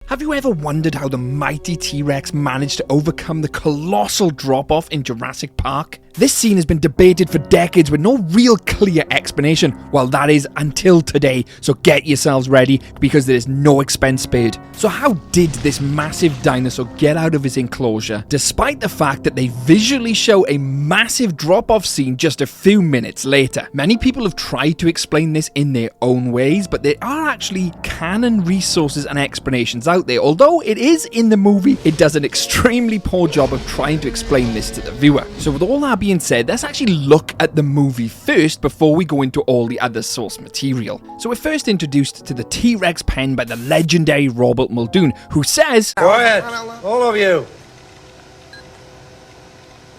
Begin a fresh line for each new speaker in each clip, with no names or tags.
Have you ever wondered how the mighty T-Rex managed to overcome the colossal drop-off in Jurassic Park? This scene has been debated for decades with no real clear explanation. Well, that is until today, so get yourselves ready because there is no expense spared. So how did this massive dinosaur get out of his enclosure, despite the fact that they visually show a massive drop-off scene just a few minutes later? Many people have tried to explain this in their own ways, but there are actually canon resources and explanations out there. Although it is in the movie, it does an extremely poor job of trying to explain this to the viewer. So with all that being said, let's actually look at the movie first before we go into all the other source material. So we're first introduced to the T-Rex pen by the legendary Robert Muldoon, who says,
"Quiet, all of you.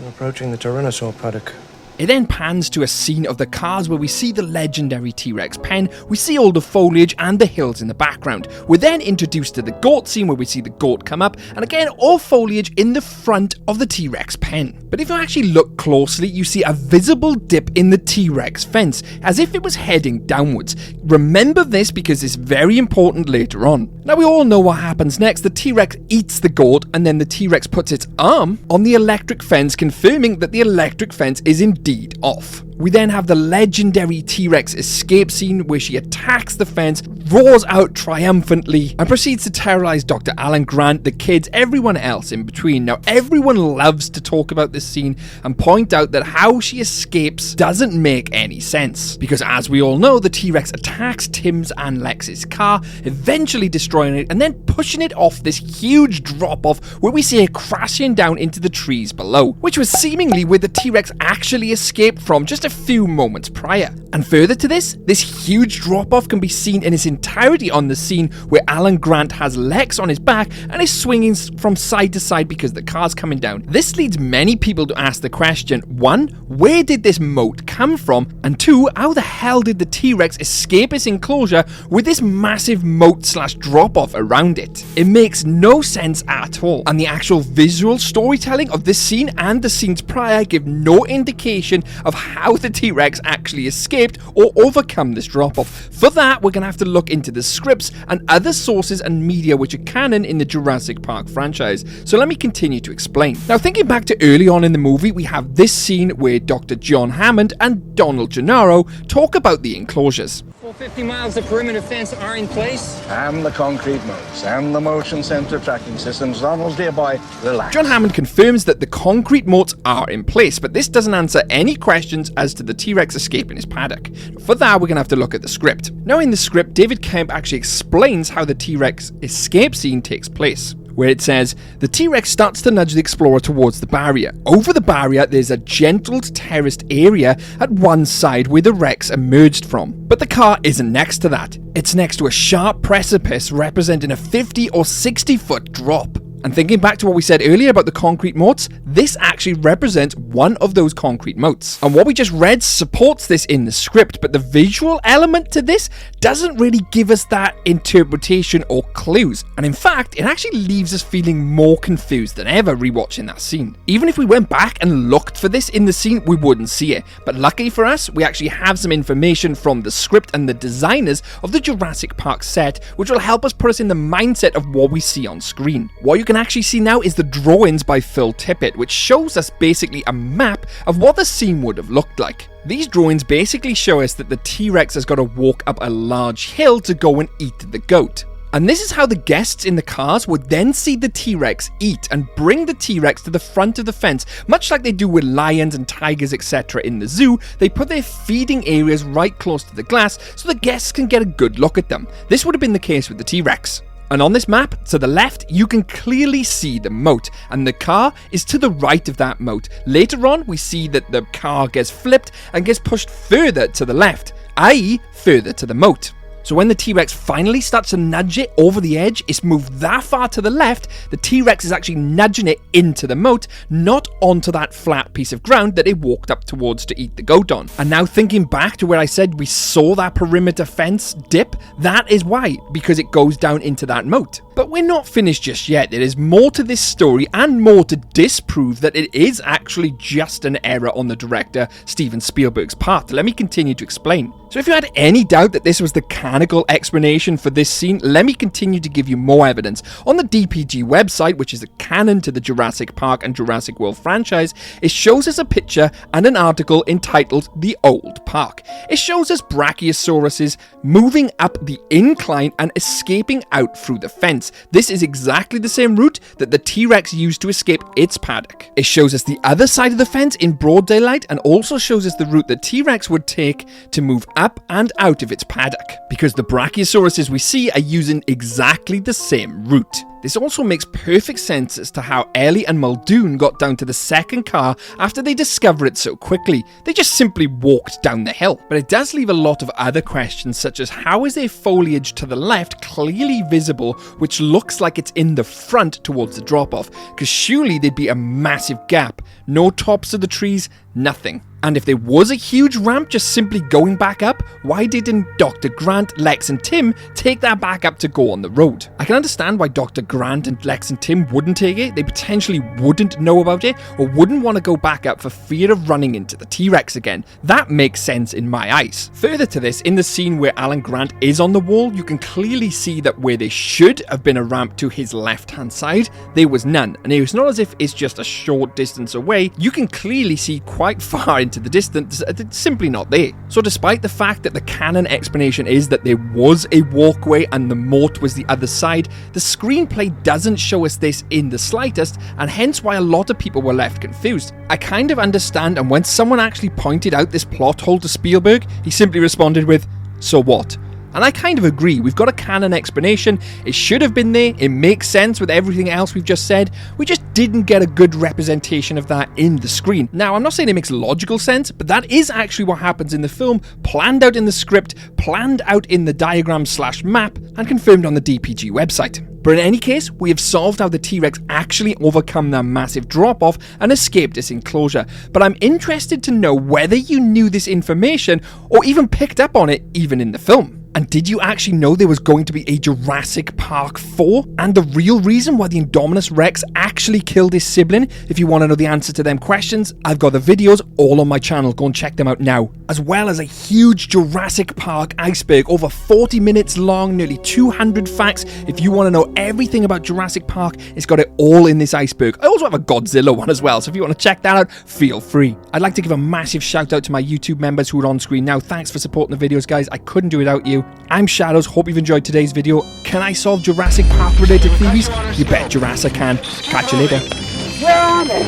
I'm approaching the tyrannosaur paddock."
It then pans to a scene of the cars where we see the legendary T-Rex pen, we see all the foliage and the hills in the background. We're then introduced to the goat scene where we see the goat come up, and again all foliage in the front of the T-Rex pen. But if you actually look closely, you see a visible dip in the T-Rex fence, as if it was heading downwards. Remember this because it's very important later on. Now we all know what happens next. The T-Rex eats the goat, and then the T-Rex puts its arm on the electric fence, confirming that the electric fence is indeed off. We then have the legendary T-Rex escape scene where she attacks the fence, roars out triumphantly, and proceeds to terrorize Dr. Alan Grant, the kids, everyone else in between. Now, everyone loves to talk about this scene and point out that how she escapes doesn't make any sense. Because as we all know, the T-Rex attacks Tim's and Lex's car, eventually destroying it and then pushing it off this huge drop-off where we see it crashing down into the trees below, which was seemingly where the T-Rex actually escaped from just a few moments prior. And further to this huge drop-off can be seen in its entirety on the scene where Alan Grant has Lex on his back and is swinging from side to side because the car's coming down. This leads many people to ask the question, 1, where did this moat come from? And 2, how the hell did the T-Rex escape its enclosure with this massive moat / drop-off around it? It makes no sense at all, and the actual visual storytelling of this scene and the scenes prior give no indication of how the T-Rex actually escaped or overcome this drop-off. For that, we're going to have to look into the scripts and other sources and media which are canon in the Jurassic Park franchise. So let me continue to explain. Now, thinking back to early on in the movie, we have this scene where Dr. John Hammond and Donald Gennaro talk about the enclosures.
Full 50 miles of perimeter fence are in place.
And the concrete moats and the motion sensor tracking systems. Donald, dear boy, relax.
John Hammond confirms that the concrete moats are in place, but this doesn't answer any questions as to the T-Rex escaping his paddock. For that, we're going to have to look at the script. Now in the script, David Kemp actually explains how the T-Rex escape scene takes place, where it says, the T-Rex starts to nudge the explorer towards the barrier. Over the barrier, there's a gentle terraced area at one side where the Rex emerged from. But the car isn't next to that. It's next to a sharp precipice representing a 50 or 60 foot drop. And thinking back to what we said earlier about the concrete moats, this actually represents one of those concrete moats. And what we just read supports this in the script, but the visual element to this doesn't really give us that interpretation or clues. And in fact, it actually leaves us feeling more confused than ever rewatching that scene. Even if we went back and looked for this in the scene, we wouldn't see it. But luckily for us, we actually have some information from the script and the designers of the Jurassic Park set, which will help us put us in the mindset of what we see on screen. What you can actually see now is the drawings by Phil Tippett, which shows us basically a map of what the scene would have looked like. These drawings basically show us that the T-Rex has got to walk up a large hill to go and eat the goat. And this is how the guests in the cars would then see the T-Rex eat and bring the T-Rex to the front of the fence, much like they do with lions and tigers, etc. in the zoo. They put their feeding areas right close to the glass so the guests can get a good look at them. This would have been the case with the T-Rex. And on this map, to the left, you can clearly see the moat, and the car is to the right of that moat. Later on, we see that the car gets flipped and gets pushed further to the left, i.e. further to the moat. So when the T-Rex finally starts to nudge it over the edge, it's moved that far to the left, the T-Rex is actually nudging it into the moat, not onto that flat piece of ground that it walked up towards to eat the goat on. And now thinking back to where I said we saw that perimeter fence dip, that is why, because it goes down into that moat. But we're not finished just yet. There is more to this story and more to disprove that it is actually just an error on the director Steven Spielberg's part. Let me continue to explain. So if you had any doubt that this was the canonical explanation for this scene, let me continue to give you more evidence. On the DPG website, which is a canon to the Jurassic Park and Jurassic World franchise, it shows us a picture and an article entitled The Old Park. It shows us Brachiosauruses moving up the incline and escaping out through the fence. This is exactly the same route that the T-Rex used to escape its paddock. It shows us the other side of the fence in broad daylight and also shows us the route the T-Rex would take to move up and out of its paddock, because the Brachiosauruses we see are using exactly the same route. This also makes perfect sense as to how Ellie and Muldoon got down to the second car after they discover it so quickly. They just simply walked down the hill. But it does leave a lot of other questions, such as how is there foliage to the left clearly visible, which looks like it's in the front towards the drop-off, because surely there'd be a massive gap. No tops of the trees, nothing. And if there was a huge ramp just simply going back up, why didn't Dr. Grant, Lex and Tim take that back up to go on the road? I can understand why Dr. Grant and Lex and Tim wouldn't take it. They potentially wouldn't know about it or wouldn't want to go back up for fear of running into the T-Rex again. That makes sense in my eyes. Further to this, in the scene where Alan Grant is on the wall, you can clearly see that where there should have been a ramp to his left-hand side, there was none. And it's not as if it's just a short distance away. You can clearly see quite far into the distance. It's simply not there. So despite the fact that the canon explanation is that there was a walkway and the moat was the other side, the screenplay doesn't show us this in the slightest, and hence why a lot of people were left confused. I kind of understand, and when someone actually pointed out this plot hole to Spielberg, he simply responded with, "So what?" And I kind of agree. We've got a canon explanation. It should have been there. It makes sense with everything else we've just said. We just didn't get a good representation of that in the screen. Now, I'm not saying it makes logical sense, but that is actually what happens in the film, planned out in the script, planned out in the diagram/map, and confirmed on the DPG website. But in any case, we have solved how the T-Rex actually overcome that massive drop-off and escaped its enclosure. But I'm interested to know whether you knew this information or even picked up on it even in the film. And did you actually know there was going to be a Jurassic Park 4? And the real reason why the Indominus Rex actually killed his sibling? If you want to know the answer to them questions, I've got the videos all on my channel. Go and check them out now. As well as a huge Jurassic Park iceberg, over 40 minutes long, nearly 200 facts. If you want to know everything about Jurassic Park, it's got it all in this iceberg. I also have a Godzilla one as well, so if you want to check that out, feel free. I'd like to give a massive shout out to my YouTube members who are on screen now. Thanks for supporting the videos, guys. I couldn't do it without you. I'm Shadows, hope you've enjoyed today's video. Can I solve Jurassic Park related theories? You bet Jurassic can. Catch you later.
Where are they?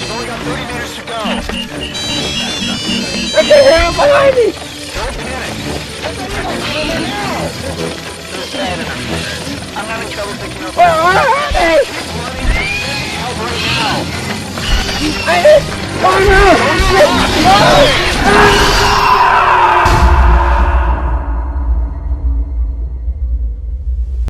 We've only got 30 meters to go.
I can hear them behind me!
Don't panic. I'm having trouble picking up.
Where are they?
Help right now.
Oh no!